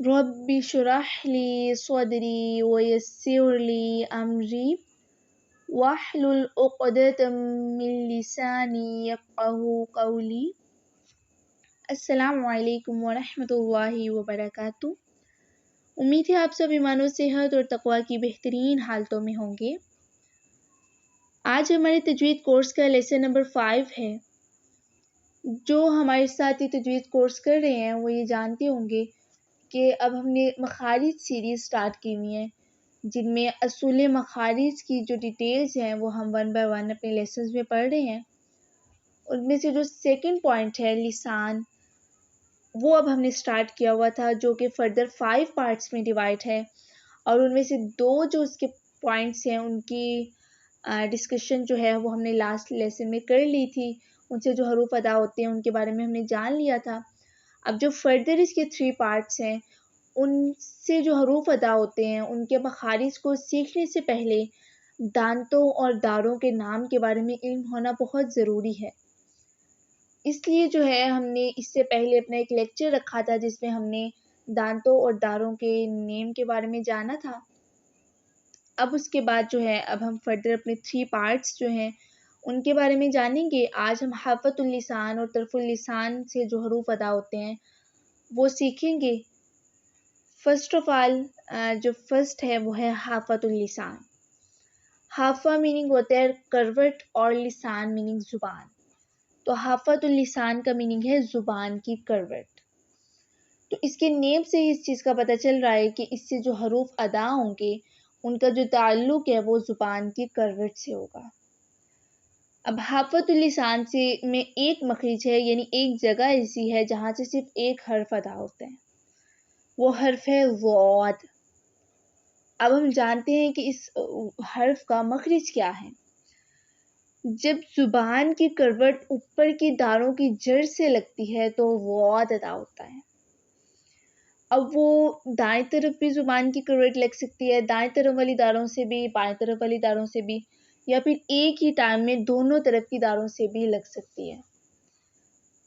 Rabbi शुरह ली सदरी वयस्सिर ली अमरी वहलुल उक़दतम मिन लिसानी यफ़क़हू क़ौली। अस्सलामु अलैकुम वरहमतुल्लाहि वबरकातुहू। उम्मीद है आप सब ईमान व सेहत और तक़वा की बेहतरीन हालतों में होंगे। आज हमारे तजवीद कोर्स का लेसन नंबर 5 है। जो हमारे साथ ये तजवीद कोर्स कर रहे हैं वो ये जानते होंगे कि अब हमने मखारिज सीरीज़ स्टार्ट की हुई है, जिनमें असूल मखारिज की जो डिटेल्स हैं वो हम 1 बाय 1 अपने लेसन्स में पढ़ रहे हैं। उनमें से जो सेकंड पॉइंट है लिसान, वो अब हमने स्टार्ट किया हुआ था, जो कि फर्दर 5 पार्ट्स में डिवाइड है। और उनमें से 2 जो उसके पॉइंट्स हैं उनकी डिस्कशन जो है वो हमने लास्ट लेसन में कर ली थी। उनसे जो हरूफ अदा होते हैं उनके बारे में हमने जान लिया था। अब जो फर्दर इसके 3 पार्ट्स हैं उनसे जो हरूफ अदा होते हैं उनके मखारिज को सीखने से पहले दांतों और दारों के नाम के बारे में इल्म होना बहुत ज़रूरी है। इसलिए जो है हमने इससे पहले अपना एक लेक्चर रखा था जिसमें हमने दांतों और दारों के नेम के बारे में जाना था। अब उसके बाद जो है अब हम फर्दर अपने 3 पार्ट्स जो हैं उनके बारे में जानेंगे। आज हम हाफ़तुल लिसान और तरफुल लिसान से जो हरूफ अदा होते हैं वो सीखेंगे। फर्स्ट ऑफ ऑल जो फर्स्ट है वो है हाफ़तुल लिसान। हाफ़ा मीनिंग होता है करवट और लिसान मीनिंग ज़ुबान। तो हाफ़तुल लिसान का मीनिंग है ज़ुबान की करवट। तो इसके नेम से ही इस चीज़ का पता चल रहा है कि इससे जो हरूफ अदा होंगे उनका जो ताल्लुक़ है वो ज़ुबान की करवट से होगा। अब हाफ़तुल लिसान से में एक मखरिज है, यानी एक जगह ऐसी है जहाँ से सिर्फ एक हर्फ अदा होता है, वो हर्फ है ज़ाद। अब हम जानते हैं कि इस हर्फ का मखरिज क्या है। जब ज़ुबान की करवट ऊपर की दारों की जड़ से लगती है तो ज़ाद अदा होता है। अब वो दाएं तरफ भी ज़ुबान की करवट लग सकती है, दाएं तरफ वाली दारों से भी, बाएं तरफ वाली दारों से भी, या फिर एक ही टाइम में दोनों तरफ की दारों से भी लग सकती है।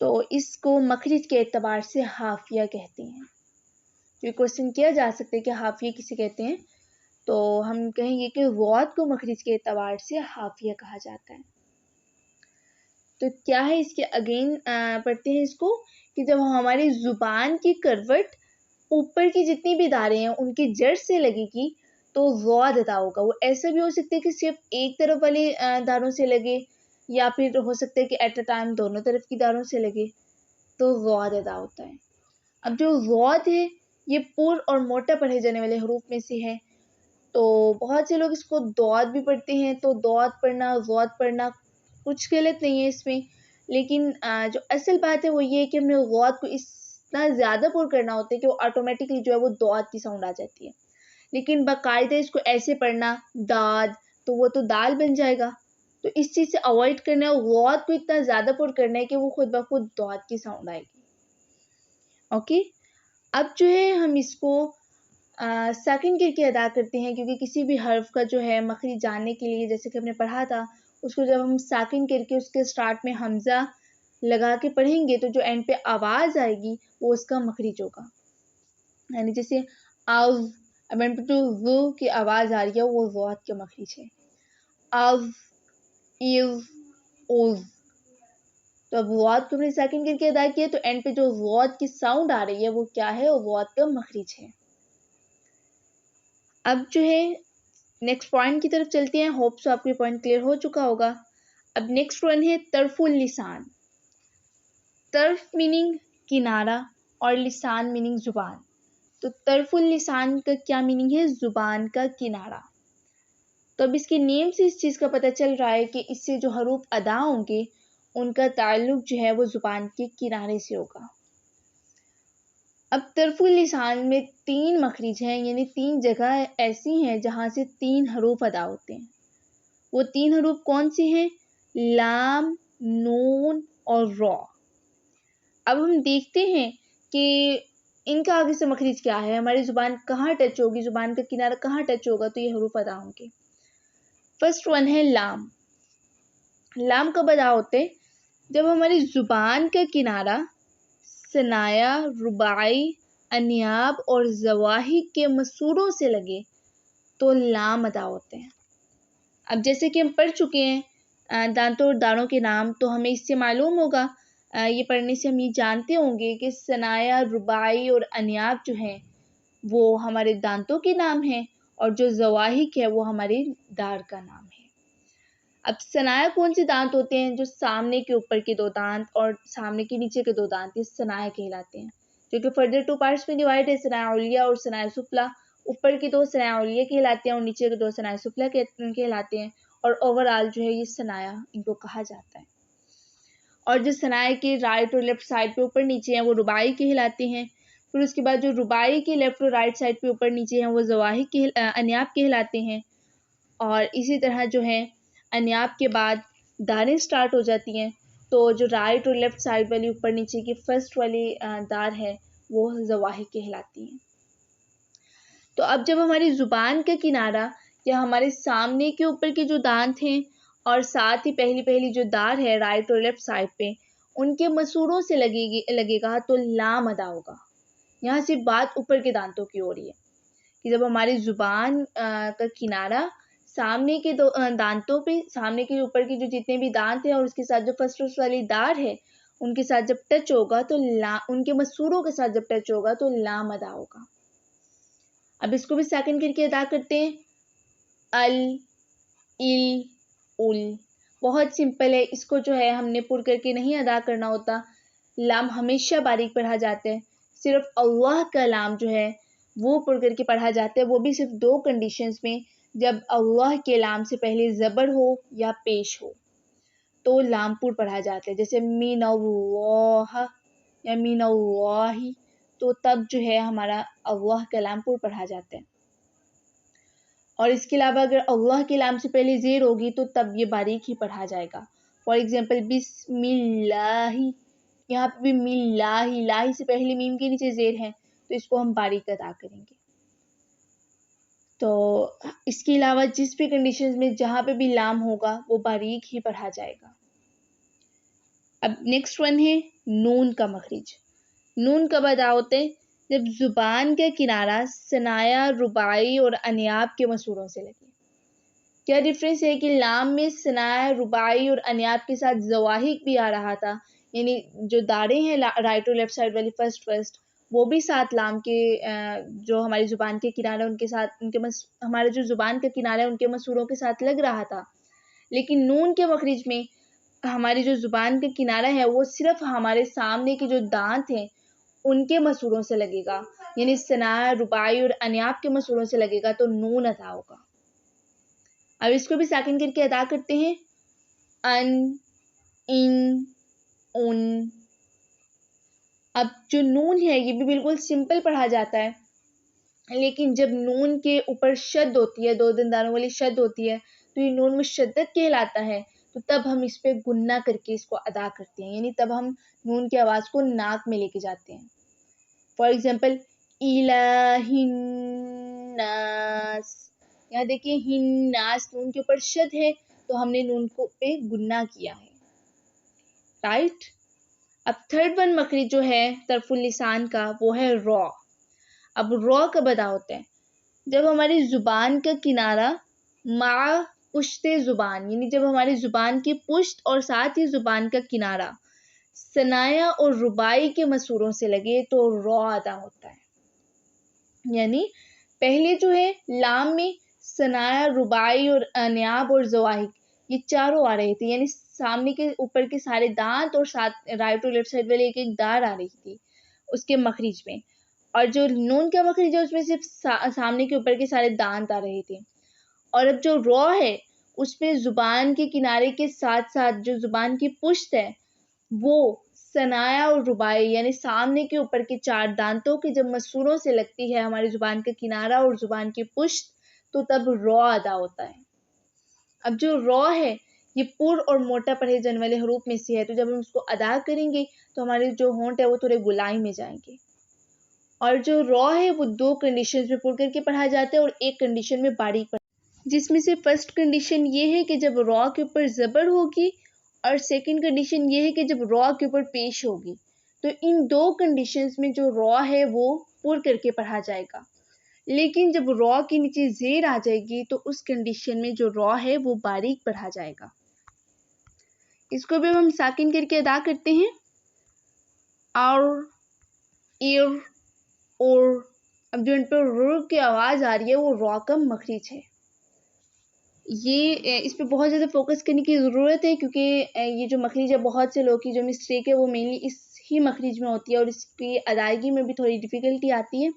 तो इसको मखरिज के एतबार से हाफिया कहते हैं। तो क्वेश्चन किया जा सकता है कि हाफिया किसे कहते हैं, तो हम कहेंगे कि ज़ाद को मखरिज के एतबार से हाफिया कहा जाता है। तो क्या है इसके अगेन पढ़ते हैं इसको कि जब हमारी ज़ुबान की करवट ऊपर की जितनी भी दारें हैं उनकी जड़ से लगेगी तो ज़ाद अदा होगा। वो ऐसा भी हो सकता है कि सिर्फ एक तरफ वाली दारों से लगे, या फिर हो सकता है कि एट अ टाइम दोनों तरफ की दारों से लगे, तो ज़ाद अदा होता है। अब जो ज़ाद है ये पुर और मोटा पढ़े जाने वाले हरूफ में से है। तो बहुत से लोग इसको दौद भी पढ़ते हैं, तो दौद पढ़ना ज़ाद पढ़ना कुछ गलत नहीं है इसमें। लेकिन जो असल बात है वो ये है कि हमने ज़ाद को इतना ज़्यादा पुर करना होता है कि वो ऑटोमेटिकली जो है वो दौद की साउंड आ जाती है। लेकिन बाकायदा इसको ऐसे पढ़ना दाद, तो वो तो दाल बन जाएगा। तो इस चीज़ से अवॉइड करना है, ज़ाद को इतना ज़्यादा पुर करना है कि वो खुद ब खुद दौद की साउंड आएगी। ओके, अब जो है हम इसको साकिन करके अदा करते हैं, क्योंकि किसी भी हर्फ का जो है मखरिज जानने के लिए, जैसे कि हमने पढ़ा था, उसको जब हम साकिन करके उसके स्टार्ट में हमज़ा लगा के पढ़ेंगे तो जो एंड पे आवाज़ आएगी वो उसका मखरिज होगा। यानी जैसे आव, अब एंड पे जो ज़ की आवाज़ आ रही है वो ज़ाद का मखरिज है। आव, इव, उज़। तो अब ज़ाद को हमने साकिन करके अदा किया तो एंड पे जो ज़ाद की साउंड आ रही है वो क्या है, वो ज़ाद का मखरिज है। अब जो है नेक्स्ट पॉइंट की तरफ चलते हैं। होप सो आपको पॉइंट क्लियर हो चुका होगा। अब नेक्स्ट वन है तरफुल लिसान। तरफ मीनिंग किनारा और लिसान मीनिंग जुबान। तो तरफुल लिसान का क्या मीनिंग है, जुबान का किनारा। तो अब इसके नेम से इस चीज़ का पता चल रहा है कि इससे जो हरूफ अदा होंगे उनका ताल्लुक जो है वो जुबान के किनारे से होगा। अब तरफुल लिसान में 3 मखरिज हैं, यानी 3 जगह ऐसी हैं जहाँ से 3 हरूफ अदा होते हैं। वो 3 हरूफ कौन से हैं, लाम, नून और रॉ। अब हम देखते हैं कि इनका आगे से मखरिज क्या है, हमारी ज़ुबान कहाँ टच होगी, ज़ुबान का किनारा कहाँ टच होगा तो ये हरूफ अदा होंगे। फर्स्ट वन है लाम। लाम कब अदा होते हैं, जब हमारी ज़ुबान का किनारा सनाया, रुबाई, अनियाब और ज़वाहिक के मसूरों से लगे तो लाम अदा होते हैं। अब जैसे कि हम पढ़ चुके हैं दांतों और दाढ़ों के नाम, तो हमें इससे मालूम होगा, ये पढ़ने से हम ये जानते होंगे कि सनाया, रुबाई और अनियाब जो हैं वो हमारे दांतों के नाम हैं और जो ज़वाहिक है वो हमारी दाढ़ का नाम है। अब सनाया कौन से दांत होते हैं? जो सामने के ऊपर के 2 दांत और सामने के नीचे के 2 दांत, ये सनाया कहलाते हैं, जो कि फर्दर 2 पार्ट्स में डिवाइड है, सनाया उलिया और सनाया सुफला। ऊपर के 2 सनाया उलिया कहलाते हैं और नीचे के 2 सनाया सुफला कहलाते हैं, और ओवरऑल जो है ये सनाया इनको कहा जाता है। और जो सनाया के राइट और लेफ्ट साइड पे ऊपर नीचे हैं वो रुबाई कहलाते हैं। फिर उसके बाद जो रुबाई के लेफ्ट और राइट साइड पे ऊपर नीचे हैं वो ज़वाहिक अनियाब कहलाते हैं। और इसी तरह जो है अनियाब के बाद दाढ़ें स्टार्ट हो जाती हैं, तो जो राइट और लेफ्ट साइड वाली ऊपर नीचे की फर्स्ट वाली दाढ़ है वो ज़वाहिक कहलाती हैं। तो अब जब हमारी ज़ुबान का किनारा या हमारे सामने के ऊपर के जो दांत हैं और साथ ही पहली जो दाढ़ है राइट और लेफ्ट साइड पे, उनके मसूड़ों से लगेगा तो लाम अदा होगा। यहाँ से बात ऊपर के दांतों की हो रही है कि जब हमारी ज़ुबान का किनारा सामने के 2 दांतों पे, सामने के ऊपर के जो जितने भी दांत हैं और उसके साथ जो फर्स्ट वाली दाढ़ है उनके साथ जब टच होगा तो उनके मसूड़ों के साथ जब टच होगा तो लाम अदा होगा। अब इसको भी सेकंड करके अदा करते हैं। अल, इल, उल। बहुत सिंपल है, इसको जो है हमने पुर करके नहीं अदा करना होता। लाम हमेशा बारीक पढ़ा जाता है, सिर्फ अल्लाह का लाम जो है वो पुर करके पढ़ा जाता है, वो भी सिर्फ 2 कंडीशंस में, जब अल्लाह के लाम से पहले ज़बर हो या पेश हो तो लामपुर पढ़ा जाता है, जैसे मिनल्लाह या मिनल्लाही, तो तब जो है हमारा अल्लाह का लामपुर पढ़ा जाता है। और इसके अलावा अगर अल्लाह के लाम से पहले ज़ेर होगी तो तब ये बारीक ही पढ़ा जाएगा। फॉर एग्जाम्पल बिस्मिल्लाही, यहाँ पे भी मिल्लाही, लाही से पहले मीम के नीचे ज़ेर है तो इसको हम बारीक अदा करेंगे। तो इसके अलावा जिस भी कंडीशंस में जहाँ पे भी लाम होगा वो बारीक ही पढ़ा जाएगा। अब नेक्स्ट वन है नून का मखरिज। नून कब अदा होते हैं? जब ज़ुबान का किनारा सनाया, रुबाई और अनियाब के मसूरों से लगे। क्या डिफरेंस है कि लाम में सनाया, रुबाई और अनियाब के साथ ज़वाहिक भी आ रहा था, यानी जो दाढ़ें हैं राइट और लेफ्ट साइड वाली फर्स्ट वो भी साथ लाम के जो हमारी ज़ुबान के किनारे उनके साथ हमारे जो ज़ुबान का किनारा है उनके मसूरों के साथ लग रहा था। लेकिन नून के मखरिज में हमारी जो ज़ुबान का किनारा है वो सिर्फ हमारे सामने के जो दांत हैं उनके मसूरों से लगेगा, यानी सनाया, रुबाई और अनियाब के मसूरों से लगेगा तो नून अदा होगा। अब इसको भी सेकंड करके अदा करते हैं। अन, इन, उन। अब जो नून है ये भी बिल्कुल सिंपल पढ़ा जाता है, लेकिन जब नून के ऊपर शद होती है, 2 दंदारों वाली शद होती है, तो ये नून मुशद्दद कहलाता है, तो तब हम इस पे गुन्ना करके इसको अदा करते हैं, यानी तब हम नून की आवाज़ को नाक में लेके जाते हैं। फॉर एग्जाम्पल इलाहिन्नास, यहाँ देखिए हिन्नास, नून के ऊपर शद है तो हमने नून को पे गुन्ना किया है, राइट। अब थर्ड वन मखरिज जो है तरफुल लिसान का वो है रॉ। अब रॉ कब अदा होता है? जब हमारी ज़ुबान का किनारा मा पुश्ते ज़ुबान, यानी जब हमारी ज़ुबान की पुश्त और साथ ही ज़ुबान का किनारा सनाया और रुबाई के मसूरों से लगे तो रॉ अदा होता है। यानी पहले जो है लाम में सनाया, रुबाई और अनियाब और ज़वाहिक ये चारों आ रहे थे, यानी सामने के ऊपर के सारे दांत और साथ राइट और लेफ्ट साइड वाले एक एक दाढ़ आ रही थी उसके मखरिज में, और जो नून का मखरिज है उसमें सिर्फ सामने के ऊपर के सारे दांत आ रहे थे। और अब जो रॉ है उसमें ज़ुबान के किनारे के साथ साथ जो ज़ुबान की पुश्त है वो सनाया और रुबाई, यानी सामने के ऊपर के 4 दांतों के जब मसूरों से लगती है हमारी ज़ुबान का किनारा और ज़ुबान की पुश्त, तो तब रॉ अदा होता है। अब जो रॉ है ये पुर और मोटा पढ़े जाने वाले हरूफ में से है, तो जब हम उसको अदा करेंगे तो हमारे जो होंठ है वो थोड़े गुलाई में जाएंगे। और जो रॉ है वो 2 कंडीशंस में पुर करके पढ़ा जाता है और एक कंडीशन में बारीक पढ़ा, जिसमें से फर्स्ट कंडीशन ये है कि जब रॉ के ऊपर ज़बर होगी और सेकंड कंडीशन ये है कि जब रॉ के ऊपर पेश होगी, तो इन दो कंडीशंस में जो रॉ है वो पुर करके पढ़ा जाएगा। लेकिन जब रॉ के नीचे जेर आ जाएगी तो उस कंडीशन में जो रॉ है वो बारीक पढ़ा जाएगा। इसको भी हम साकिन करके अदा करते हैं। और ईर और अब जो इन पर र की आवाज़ आ रही है वो रॉ का मखरिज है। ये इस पे बहुत ज़्यादा फोकस करने की ज़रूरत है, क्योंकि ये जो मखरिज है बहुत से लोग की जो मिस्टेक है वो मेनली इस ही मखरिज में होती है और इसकी अदायगी में भी थोड़ी डिफ़िकल्टी आती है।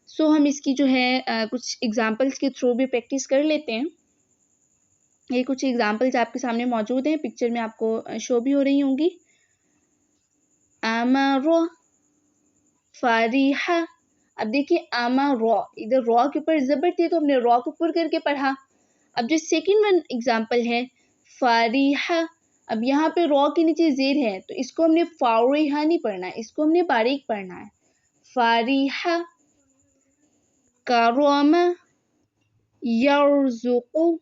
सो हम इसकी जो है कुछ एग्जांपल्स के थ्रू भी प्रैक्टिस कर लेते हैं। ये कुछ एग्जांपल्स आपके सामने मौजूद हैं, पिक्चर में आपको शो भी हो रही होंगी। आमारो, फारिहा। अब देखिए आमा रॉ, इधर रॉ के ऊपर ज़बर थी तो हमने रॉ को पुर करके पढ़ा। अब जो सेकंड वन एग्जांपल है फारिहा, अब यहाँ पे रॉ के नीचे जेर है तो इसको हमने फारिहा नहीं पढ़ना है, इसको हमने बारीक पढ़ना है। फारिहा, कारोमा, यर्जुकु।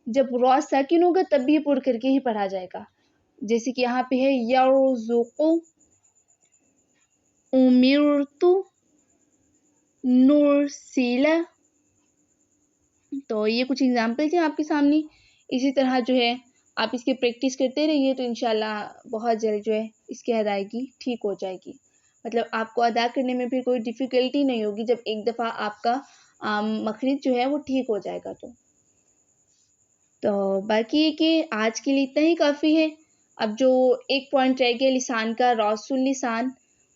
जब रॉ साकिन होगा तब भी पुर करके ही पढ़ा जाएगा। जैसे कि यहाँ पे है यर्जुकु, उमिरतु, नुरसिला। तो ये कुछ एग्जाम्पल्स हैं आपके सामने। इसी तरह जो है आप इसकी प्रैक्टिस करते रहिए तो इंशाल्लाह बहुत जल्द जो है इसकी अदायगी ठीक हो जाएगी। मतलब आपको अदा करने में भी कोई डिफ़िकल्टी नहीं होगी जब एक दफ़ा आपका मखरिज जो है वो ठीक हो जाएगा। तो बाकी है कि आज के लिए इतना ही काफ़ी है। अब जो एक पॉइंट रह गया लिसान का, रौसुल लिसान,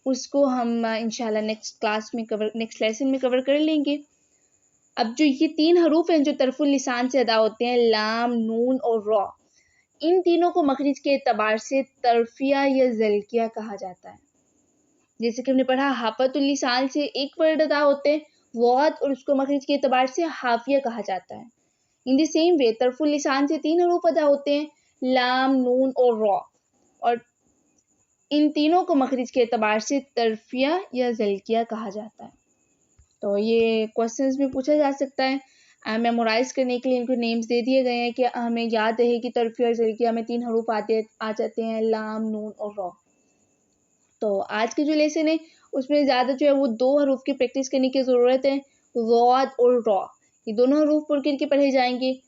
उसको हम इंशाल्लाह नेक्स्ट लेसन में कवर कर लेंगे। अब जो ये 3 हरूफ हैं जो तरफुल लिसान से अदा होते हैं, लाम, नून और रॉ, इन तीनों को मखरिज के एतबार से तरफिया या ज़ल्किया कहा जाता है। जैसे कि हमने पढ़ा हाफतुल लिसान से एक वर्ड अदा होते हैं वॉद, और उसको मखरिज के एतबार से हाफिया कहा जाता है। इन द सेम वे तरफुल लिसान से 3 हरूफ अदा होते हैं, लाम, नून और रॉ, और इन तीनों को मखरिज के एतबार से तरफिया या ज़ल्किया कहा जाता है। तो ये क्वेश्चंस में पूछा जा सकता है। मेमोराइज़ करने के लिए इनको नेम्स दे दिए गए हैं कि हमें याद रहे कि तरफिया और ज़ल्किया में 3 हरूफ आ जाते हैं, लाम, नून और रॉ। तो आज के जो लेसन है उसमें ज़्यादा जो है वो 2 हरूफ की प्रैक्टिस करने की ज़रूरत है, ज़ॉद और रॉ। ये दोनों हरूफ पुर करके पढ़े जाएंगे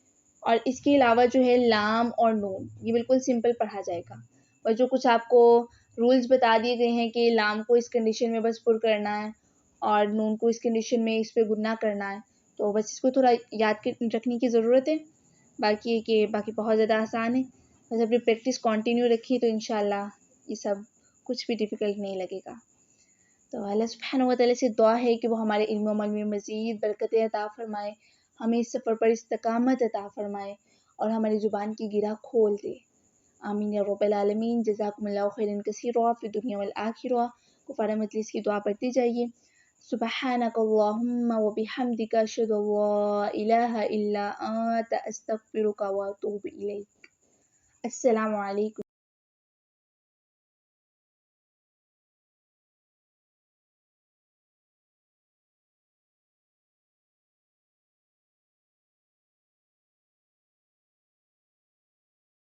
और इसके अलावा जो है लाम और नून ये बिल्कुल सिंपल पढ़ा जाएगा। और जो कुछ आपको रूल्स बता दिए गए हैं कि लाम को इस कंडीशन में बस पुर करना है और नून को इस कंडीशन में इस पर गुना करना है, तो बस इसको थोड़ा याद रखने की ज़रूरत है। बाकी बहुत ज़्यादा आसान है, बस अपनी प्रैक्टिस कंटिन्यू रखिए तो इंशाल्लाह ये सब कुछ भी डिफ़िकल्ट नहीं लगेगा। तो अल्लाह सुब्हानहू व तआला से दुआ है कि वो हमारे इल्म अमल में मज़ीद बरकतें अता फ़रमाए, हमें इस सफ़र पर इस्तकामत अता फ़रमाए और हमारी ज़ुबान की गिरा खोल दे। आमीन या रब्बल आलमीन। जज़ाकुमुल्लाहु खैरन कसीरा फ़ी दुनिया वल आखिरा। कुफ़ार मजलिस की दुआ पढ़ते जाइए। सुब्हानकल्लाहुम्मा व बिहम्दिका अशहदु अल्ला इलाहा इल्ला अंता अस्तगफिरुका व अतूबु इलैक। अस्सलामु अलैकुम।